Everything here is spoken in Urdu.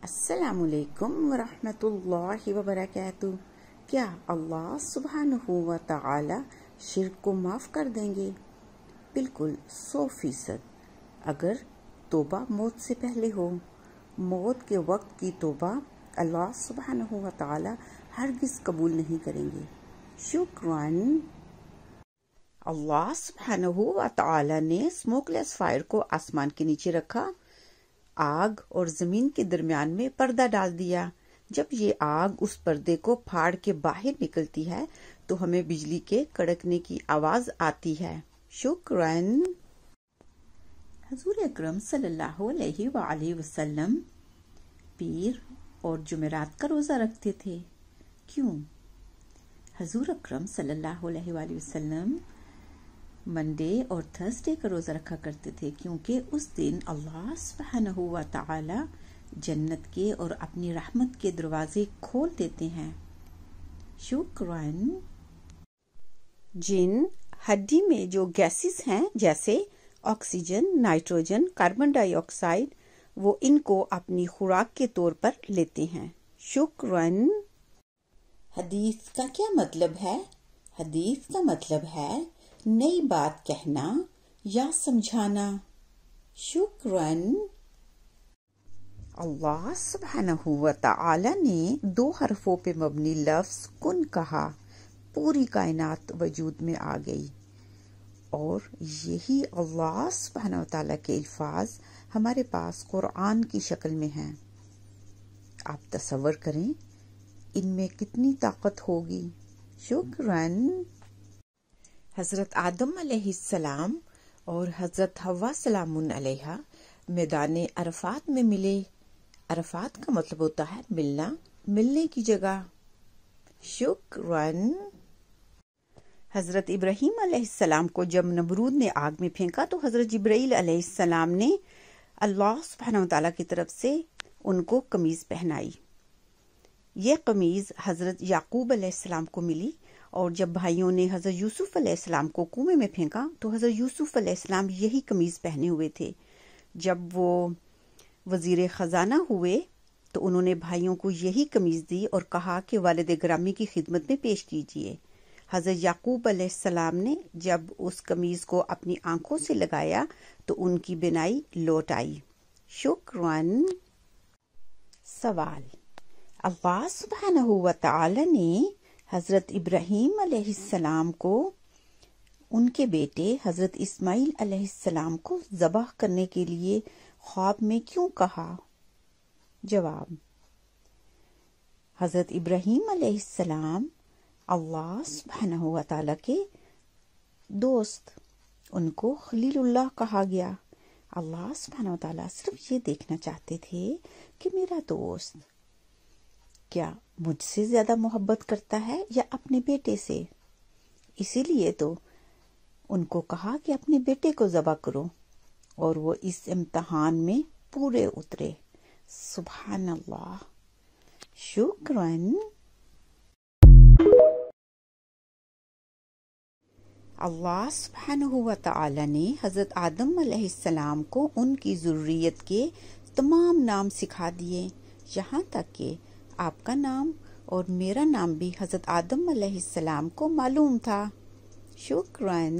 السلام علیکم ورحمۃ اللہ وبرکاتہ۔ کیا اللہ سبحانہ و تعالی شرک کو معاف کر دیں گے؟ بالکل 100%، اگر توبہ موت سے پہلے ہو۔ موت کے وقت کی توبہ اللہ سبحانہ و تعالی ہرگز قبول نہیں کریں گے۔ شکراً۔ اللہ سبحانہ و تعالی نے اسموک لیس فائر کو آسمان کے نیچے رکھا، آگ اور زمین کے درمیان میں پردہ ڈال دیا۔ جب یہ آگ اس پردے کو پھاڑ کے باہر نکلتی ہے تو ہمیں بجلی کے کڑکنے کی آواز آتی ہے۔ شکراً۔ حضور اکرم صلی اللہ علیہ وآلہ وسلم پیر اور جمعرات کا روزہ رکھتے تھے، کیوں؟ حضور اکرم صلی اللہ علیہ وآلہ وسلم منڈے اور تھرسڈے کا روزہ رکھا کرتے تھے، کیونکہ اس دن اللہ سبحانہ و تعالی جنت کے اور اپنی رحمت کے دروازے کھول دیتے ہیں۔ شکراً۔ جن ہڈی میں جو گیسز ہیں جیسے آکسیجن، نائٹروجن، کاربن ڈائی آکسائڈ، وہ ان کو اپنی خوراک کے طور پر لیتے ہیں۔ شکراً۔ حدیث کا کیا مطلب ہے؟ حدیث کا مطلب ہے نئی بات کہنا یا سمجھانا۔ شکراً۔ اللہ سبحانہ و تعالی نے 2 حرفوں پہ مبنی لفظ کن کہا، پوری کائنات وجود میں آ گئی، اور یہی اللہ سبحانہ و تعالی کے الفاظ ہمارے پاس قرآن کی شکل میں ہیں۔ آپ تصور کریں ان میں کتنی طاقت ہوگی۔ شکراً۔ حضرت آدم علیہ السلام اور حضرت حوا سلام علیہا میدان عرفات میں ملے۔ عرفات کا مطلب ہوتا ہے ملنا، ملنے کی جگہ۔ شکراً۔ حضرت ابراہیم علیہ السلام کو جب نمرود نے آگ میں پھینکا تو حضرت جبرائیل علیہ السلام نے اللہ سبحانہ وتعالی کی طرف سے ان کو قمیض پہنائی۔ یہ قمیض حضرت یعقوب علیہ السلام کو ملی، اور جب بھائیوں نے حضرت یوسف علیہ السلام کو کنویں میں پھینکا تو حضرت یوسف علیہ السلام یہی قمیض پہنے ہوئے تھے۔ جب وہ وزیر خزانہ ہوئے تو انہوں نے بھائیوں کو یہی قمیض دی اور کہا کہ والد گرامی کی خدمت میں پیش کیجیے۔ حضرت یعقوب علیہ السلام نے جب اس قمیض کو اپنی آنکھوں سے لگایا تو ان کی بینائی لوٹ آئی۔ شکراً۔ سوال: اللہ سبحانہ و تعالی نے حضرت ابراہیم علیہ السلام کو ان کے بیٹے حضرت اسماعیل علیہ السلام کو ذبح کرنے کے لیے خواب میں کیوں کہا؟ جواب: حضرت ابراہیم علیہ السلام اللہ سبحانہ و تعالی کے دوست، ان کو خلیل اللہ کہا گیا۔ اللہ سبحانہ و تعالی صرف یہ دیکھنا چاہتے تھے کہ میرا دوست کیا مجھ سے زیادہ محبت کرتا ہے یا اپنے بیٹے سے، اسی لیے تو ان کو کہا کہ اپنے بیٹے کو ذبح کرو، اور وہ اس امتحان میں پورے اترے۔ سبحان اللہ۔ شکراً۔ اللہ سبحانہ و تعالی نے حضرت آدم علیہ السلام کو ان کی ذریت کے تمام نام سکھا دیے، یہاں تک کہ آپ کا نام اور میرا نام بھی حضرت آدم علیہ السلام کو معلوم تھا۔ شکراً۔